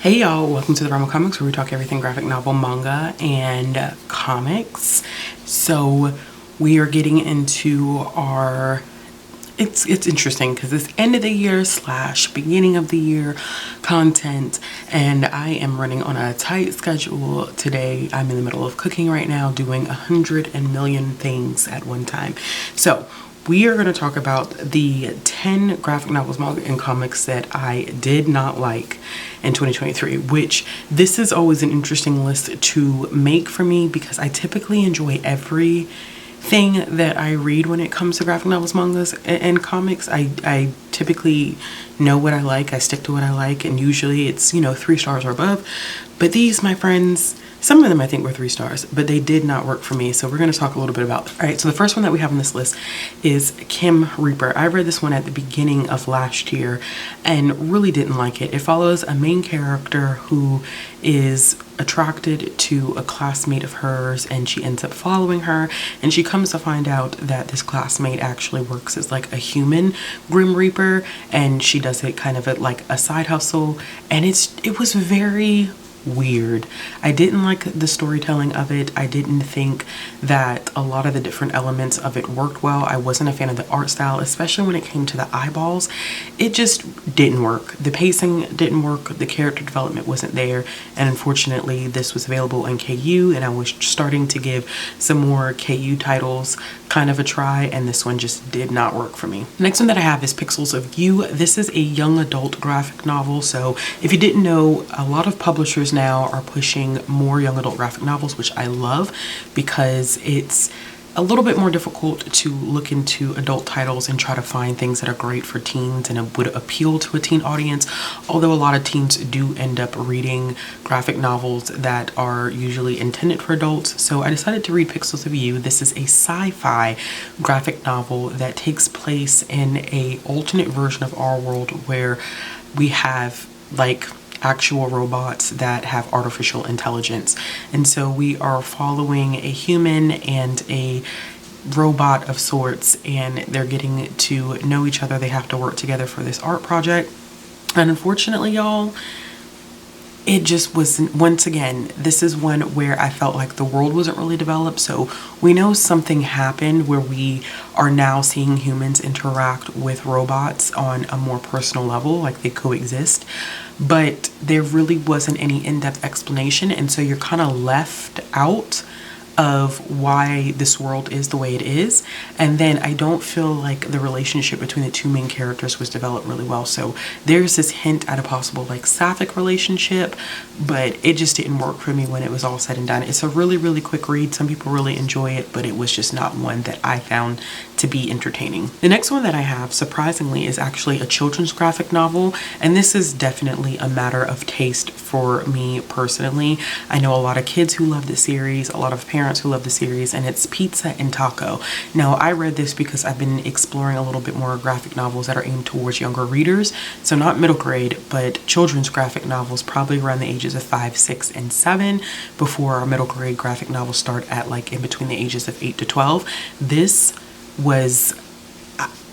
Hey y'all, welcome to the Realm of Comics, where we talk everything graphic novel, manga, and comics. So we are getting into our, it's interesting because it's end of the year / beginning of the year content, and I am running on a tight schedule today. I'm in the middle of cooking right now, doing 100 million things at one time. So we are going to talk about the 10 graphic novels, manga, and comics that I did not like in 2023, which this is always an interesting list to make for me because I typically enjoy everything that I read when it comes to graphic novels, mangas, and comics. I typically know what I like, I stick to what I like, and usually it's, 3 stars or above. But these, my friends, some of them I think were 3 stars, but they did not work for me. So we're going to talk a little bit about them. All right, so the first one that we have on this list is Kim Reaper. I read this one at the beginning of last year and really didn't like it. It follows a main character who is attracted to a classmate of hers, and she ends up following her, and she comes to find out that this classmate actually works as like a human Grim Reaper, and she does it kind of at like a side hustle, and it was very weird. I didn't like the storytelling of it. I didn't think that a lot of the different elements of it worked well. I wasn't a fan of the art style, especially when it came to the eyeballs. It just didn't work. The pacing didn't work. The character development wasn't there. And unfortunately, this was available in KU, and I was starting to give some more KU titles kind of a try, and this one just did not work for me. The next one that I have is Pixels of You. This is a young adult graphic novel. So if you didn't know, a lot of publishers now are pushing more young adult graphic novels, which I love because it's a little bit more difficult to look into adult titles and try to find things that are great for teens and it would appeal to a teen audience, although a lot of teens do end up reading graphic novels that are usually intended for adults. So I decided to read Pixels of You. This is a sci-fi graphic novel that takes place in a alternate version of our world where we have like actual robots that have artificial intelligence, and so we are following a human and a robot of sorts, and they're getting to know each other. They have to work together for this art project, and unfortunately, y'all, it just wasn't. Once again, this is one where I felt like the world wasn't really developed. So we know something happened where we are now seeing humans interact with robots on a more personal level, like they coexist, but there really wasn't any in-depth explanation, and so you're kind of left out of why this world is the way it is. And then I don't feel like the relationship between the two main characters was developed really well. So there's this hint at a possible like sapphic relationship, but it just didn't work for me when it was all said and done. It's a really quick read. Some people really enjoy it, but it was just not one that I found to be entertaining. The next one that I have, surprisingly, is actually a children's graphic novel, and this is definitely a matter of taste for me personally. I know a lot of kids who love the series, a lot of parents who love the series, and it's Pizza and Taco. Now, I read this because I've been exploring a little bit more graphic novels that are aimed towards younger readers, so not middle grade, but children's graphic novels probably around the ages of 5, 6, and 7 before our middle grade graphic novels start at like in between the ages of 8 to 12. This was,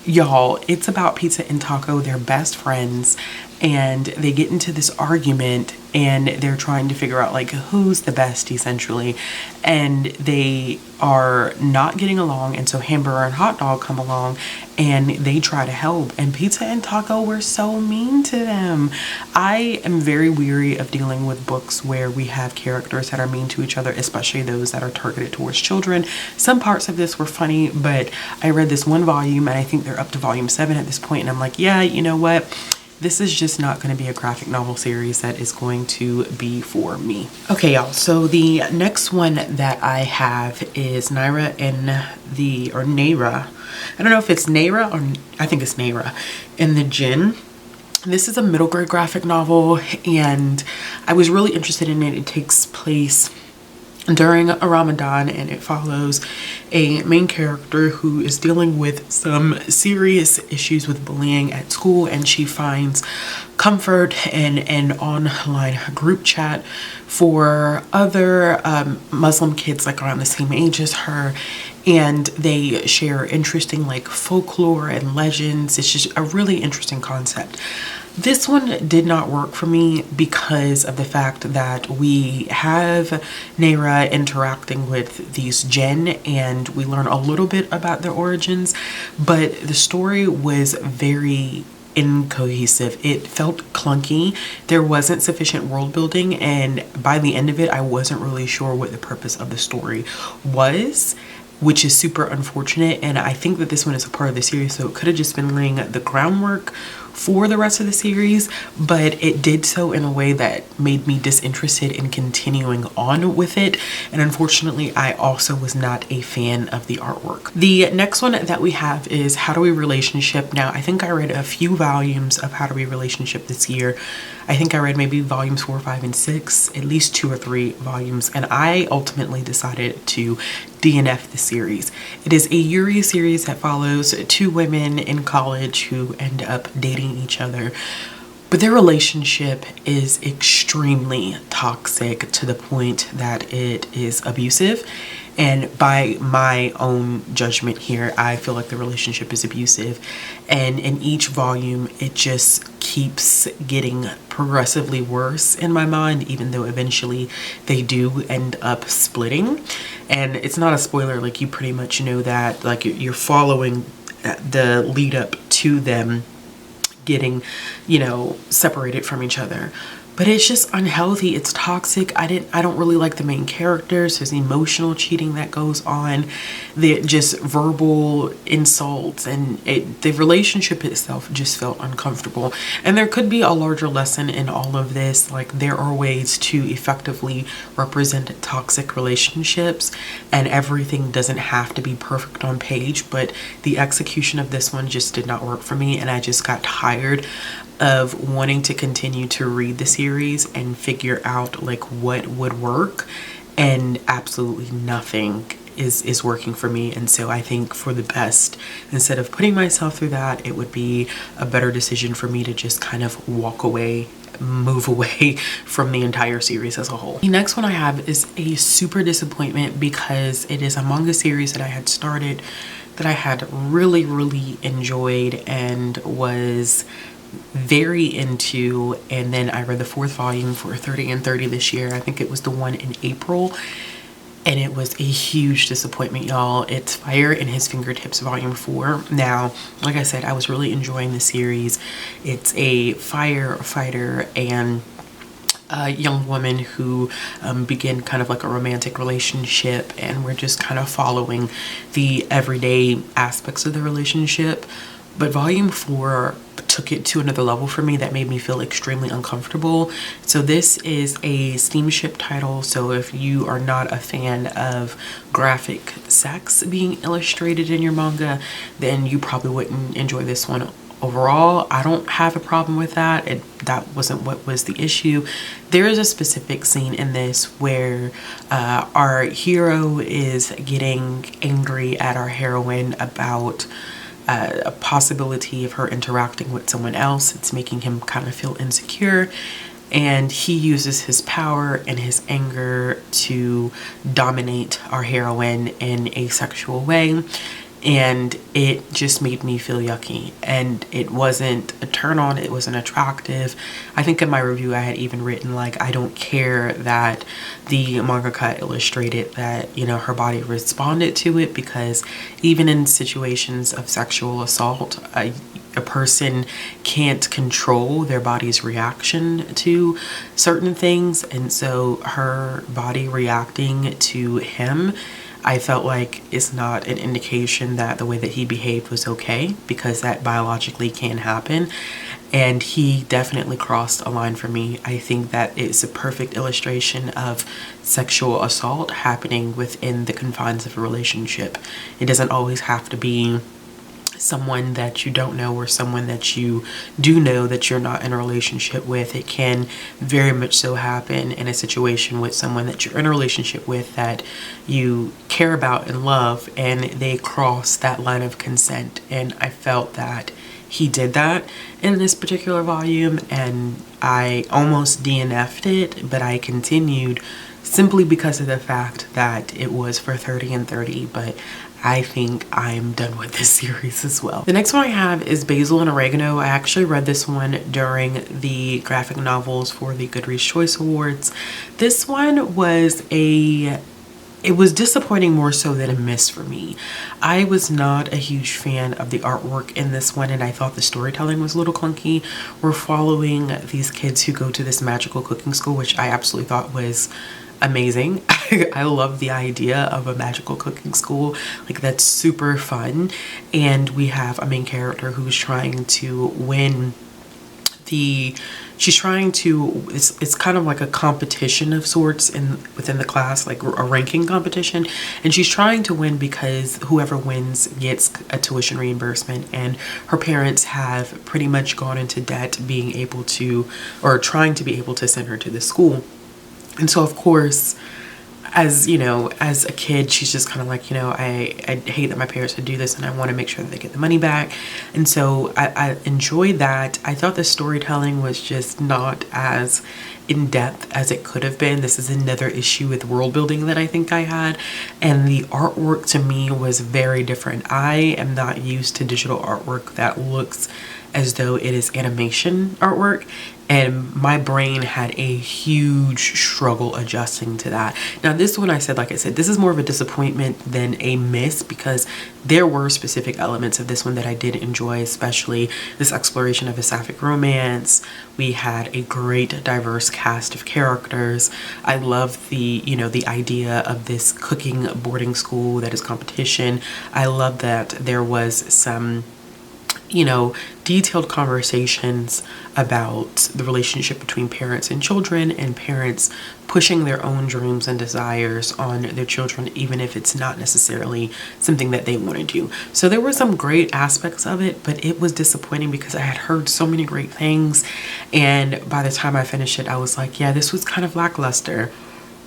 y'all, it's about Pizza and Taco. They're best friends, and they get into this argument, and they're trying to figure out like who's the best, essentially, and they are not getting along, and so Hamburger and Hot Dog come along and they try to help, and Pizza and Taco were so mean to them. I am very weary of dealing with books where we have characters that are mean to each other, especially those that are targeted towards children. Some parts of this were funny, but I read this one volume, and I think they're up to volume 7 at this point, and I'm like, yeah, you know what? This is just not going to be a graphic novel series that is going to be for me. Okay, y'all, so the next one that I have is Naira or Naira. I don't know if it's Naira or I think it's Naira in the Jinn. This is a middle grade graphic novel, and I was really interested in it. It takes place during a Ramadan, and it follows a main character who is dealing with some serious issues with bullying at school, and she finds comfort in an online group chat for other Muslim kids like around the same age as her, and they share interesting like folklore and legends. It's just a really interesting concept. This one did not work for me because of the fact that we have Naira interacting with these Jinn, and we learn a little bit about their origins, but the story was very incohesive. It felt clunky. There wasn't sufficient world building, and by the end of it, I wasn't really sure what the purpose of the story was, which is super unfortunate. And I think that this one is a part of the series, so it could have just been laying the groundwork for the rest of the series, but it did so in a way that made me disinterested in continuing on with it. And unfortunately, I also was not a fan of the artwork. The next one that we have is How Do We Relationship. Now, I think I read a few volumes of How Do We Relationship this year. I think I read maybe volumes 4, 5, and 6, at least 2 or 3 volumes, and I ultimately decided to DNF the series. It is a Yuri series that follows 2 women in college who end up dating each other, but their relationship is extremely toxic to the point that it is abusive. And by my own judgment here, I feel like the relationship is abusive. And in each volume, it just keeps getting progressively worse in my mind, even though eventually they do end up splitting. And it's not a spoiler, like you pretty much know that, like you're following the lead up to them getting, you know, separated from each other. But it's just unhealthy. It's toxic. I don't really like the main characters. There's emotional cheating that goes on. The just verbal insults, and the relationship itself just felt uncomfortable. And there could be a larger lesson in all of this. Like, there are ways to effectively represent toxic relationships, and everything doesn't have to be perfect on page, but the execution of this one just did not work for me, and I just got tired of wanting to continue to read the series and figure out like what would work, and absolutely nothing is working for me. And so I think for the best, instead of putting myself through that, it would be a better decision for me to just kind of walk away, move away from the entire series as a whole. The next one I have is a super disappointment because it is a manga series that I had started, that I had really enjoyed and was very into, and then I read the 4th volume for 30 and 30 this year. I think it was the one in April, and it was a huge disappointment, y'all. It's Fire in His Fingertips volume 4. Now, like I said, I was really enjoying the series. It's a firefighter and a young woman who begin kind of like a romantic relationship, and we're just kind of following the everyday aspects of the relationship. But volume 4 took it to another level for me that made me feel extremely uncomfortable. So this is a steamship title, so if you are not a fan of graphic sex being illustrated in your manga, then you probably wouldn't enjoy this one. Overall, I don't have a problem with that. That wasn't what was the issue. There is a specific scene in this where our hero is getting angry at our heroine about a possibility of her interacting with someone else. It's making him kind of feel insecure, and he uses his power and his anger to dominate our heroine in a sexual way. And it just made me feel yucky, and it wasn't a turn on, it wasn't attractive. I think in my review I had even written like, I don't care that the mangaka illustrated that, you know, her body responded to it, because even in situations of sexual assault, a person can't control their body's reaction to certain things. And so her body reacting to him, I felt like it's not an indication that the way that he behaved was okay, because that biologically can happen. And he definitely crossed a line for me. I think that it's a perfect illustration of sexual assault happening within the confines of a relationship. It doesn't always have to be someone that you don't know or someone that you do know that you're not in a relationship with. It can very much so happen in a situation with someone that you're in a relationship with that you care about and love, and they cross that line of consent. And I felt that he did that in this particular volume, and I almost DNF'd it, but I continued simply because of the fact that it was for 30 and 30. But I think I'm done with this series as well. The next one I have is Basil and Oregano. I actually read this one during the graphic novels for the Goodreads Choice Awards. This one was it was disappointing more so than a miss for me. I was not a huge fan of the artwork in this one, and I thought the storytelling was a little clunky. We're following these kids who go to this magical cooking school, which I absolutely thought was amazing. I love the idea of a magical cooking school. Like, that's super fun. And we have a main character who's trying to win it's kind of like a competition of sorts within the class, like a ranking competition, and she's trying to win because whoever wins gets a tuition reimbursement, and her parents have pretty much gone into debt being able to, or trying to be able to send her to the school. And so of course, as you know, as a kid, she's just kind of like, you know, I hate that my parents would do this, and I want to make sure that they get the money back. And so I enjoyed that. I thought the storytelling was just not as in depth as it could have been. This is another issue with world building that I think I had, and the artwork to me was very different. I am not used to digital artwork that looks as though it is animation artwork, and my brain had a huge struggle adjusting to that. Now this one, like I said, this is more of a disappointment than a miss, because there were specific elements of this one that I did enjoy, especially this exploration of a sapphic romance. We had a great diverse cast of characters. I love the, you know, the idea of this cooking boarding school that is competition. I love that there was some, you know, detailed conversations about the relationship between parents and children, and parents pushing their own dreams and desires on their children, even if it's not necessarily something that they want to do. So there were some great aspects of it, but it was disappointing because I had heard so many great things, and by the time I finished it, I was like, yeah, this was kind of lackluster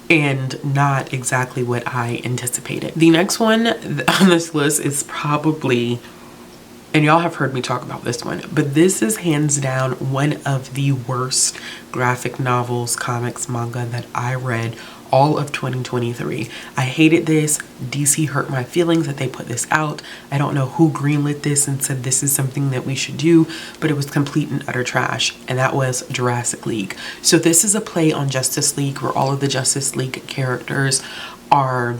and not exactly what I anticipated. The next one on this list is probably, and y'all have heard me talk about this one, but this is hands down one of the worst graphic novels, comics, manga that I read all of 2023. I hated this. DC hurt my feelings that they put this out. I don't know who greenlit this and said this is something that we should do, but it was complete and utter trash, and that was Jurassic League. So this is a play on Justice League, where all of the Justice League characters are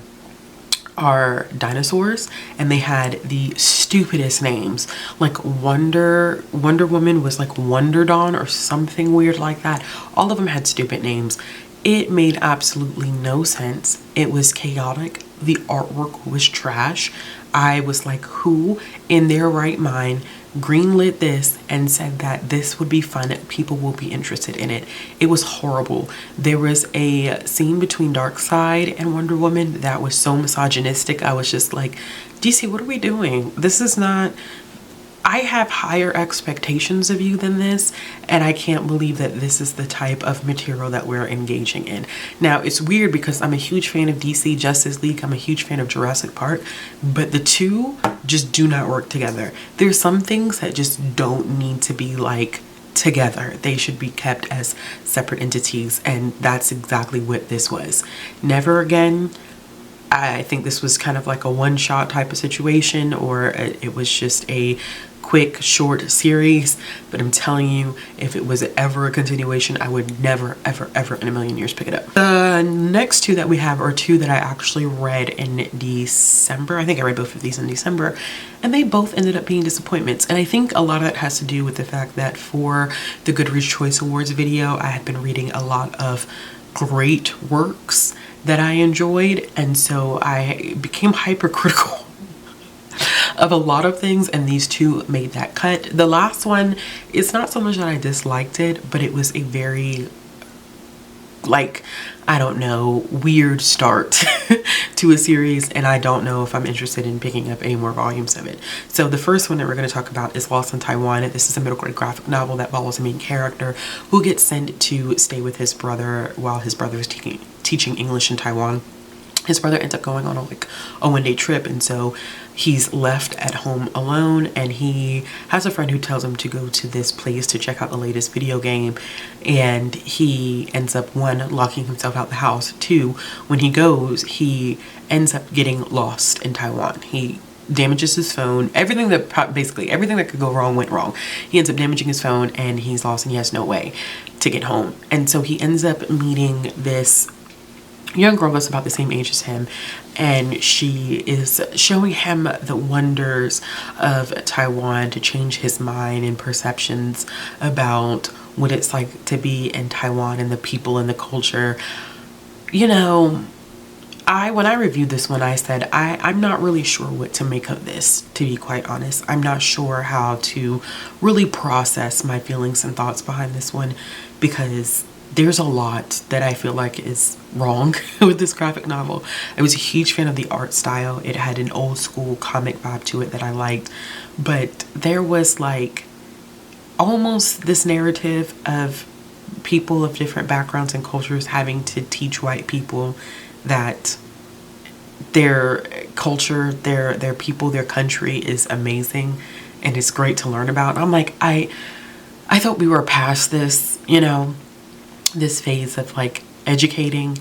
dinosaurs, and they had the stupidest names. Like Wonder Woman was like Wonder Dawn or something weird like that. All of them had stupid names. It made absolutely no sense. It was chaotic. The artwork was trash. I was like, who in their right mind greenlit this and said that this would be fun, people will be interested in it? It was horrible. There was a scene between Darkseid and Wonder Woman that was so misogynistic. I was just like, DC, what are we doing? This is not, I have higher expectations of you than this, and I can't believe that this is the type of material that we're engaging in. Now, it's weird because I'm a huge fan of DC Justice League, I'm a huge fan of Jurassic Park, but the two just do not work together. There's some things that just don't need to be like together. They should be kept as separate entities, and that's exactly what this was. Never again. I think this was kind of like a one-shot type of situation, or it was just a quick short series, but I'm telling you, if it was ever a continuation, I would never ever in a million years pick it up. The next two that we have are two that I actually read in December. I think I read both of these in December, and they both ended up being disappointments. And I think a lot of that has to do with the fact that for the Goodreads Choice Awards video, I had been reading a lot of great works that I enjoyed, and so I became hypercritical of a lot of things, and these two made that cut. The last one, it's not so much that I disliked it, but it was a very, like, I don't know, weird start to a series, and I don't know if I'm interested in picking up any more volumes of it. So the first one that we're going to talk about is Lost in Taiwan. This is a middle grade graphic novel that follows a main character who gets sent to stay with his brother while his brother is teaching English in Taiwan. his brother ends up going on a one-day trip, and so he's left at home alone, and he has a friend who tells him to go to this place to check out the latest video game, and he ends up, one, locking himself out the house, two, when he goes, he ends up getting lost in Taiwan. He damages his phone. Basically everything that could go wrong went wrong. He ends up damaging his phone, and he's lost, and he has no way to get home. And so he ends up meeting this young girl that's about the same age as him, and she is showing him the wonders of Taiwan to change his mind and perceptions about what it's like to be in Taiwan and the people and the culture. You know, when I reviewed this one, I said I'm not really sure what to make of this, to be quite honest. I'm not sure how to really process my feelings and thoughts behind this one, because there's a lot that I feel like is wrong with this graphic novel. I was a huge fan of the art style. It had an old school comic vibe to it that I liked, but there was like almost this narrative of people of different backgrounds and cultures having to teach white people that their culture, their people, their country is amazing and it's great to learn about. And I'm like, I thought we were past this, you know, this phase of like educating,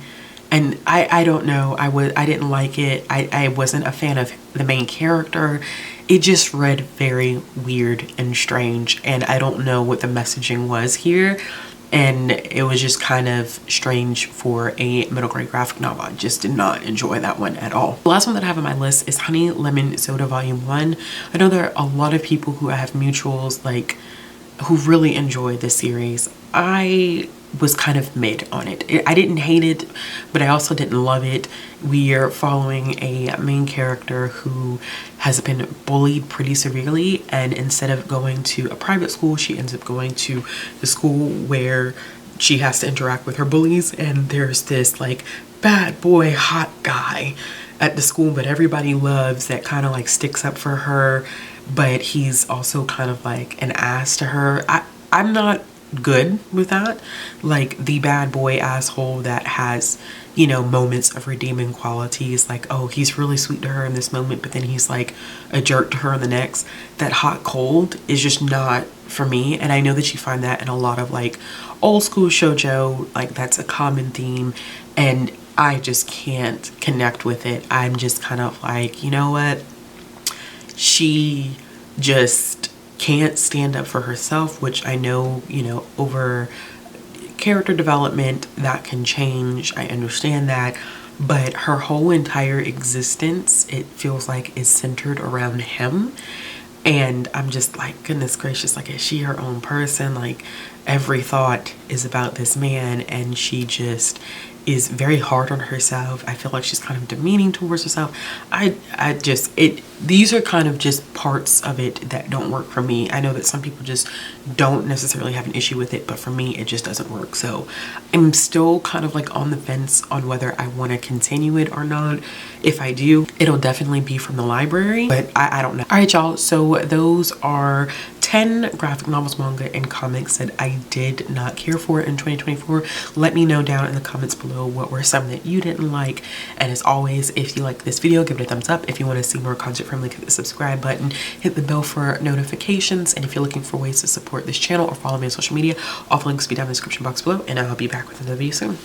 and I don't know, I didn't like it. I wasn't a fan of the main character. It just read very weird and strange, and I don't know what the messaging was here, and it was just kind of strange for a middle grade graphic novel. I just did not enjoy that one at all. The last one that I have on my list is Honey Lemon Soda Volume 1. I know there are a lot of people who have mutuals like who really enjoy this series. I was kind of mid on it. I didn't hate it, but I also didn't love it. We are following a main character who has been bullied pretty severely, and instead of going to a private school, she ends up going to the school where she has to interact with her bullies, and there's this like bad boy hot guy at the school that everybody loves that kind of like sticks up for her, but he's also kind of like an ass to her. I'm not good with that, like the bad boy asshole that has, you know, moments of redeeming qualities, like, oh, he's really sweet to her in this moment, but then he's like a jerk to her in the next. That hot cold is just not for me, and I know that you find that in a lot of like old school shoujo, like that's a common theme, and I just can't connect with it. I'm just kind of like, you know what, she just can't stand up for herself, which I know, you know, over character development that can change. I understand that, but her whole entire existence, it feels like, is centered around him, and I'm just like, goodness gracious, like, is she her own person? Like, every thought is about this man, and she just is very hard on herself. I feel like she's kind of demeaning towards herself. These are kind of just parts of it that don't work for me. I know that some people just don't necessarily have an issue with it, but for me, it just doesn't work. So I'm still kind of like on the fence on whether I want to continue it or not. If I do, it'll definitely be from the library, but I don't know. All right, y'all. So those are 10 graphic novels, manga, and comics that I did not care for in 2024. Let me know down in the comments below what were some that you didn't like. And as always, if you like this video, give it a thumbs up. If you want to see more content from me, hit the subscribe button, hit the bell for notifications. And if you're looking for ways to support this channel or follow me on social media, all the links will be down in the description box below. And I'll be back with another video soon.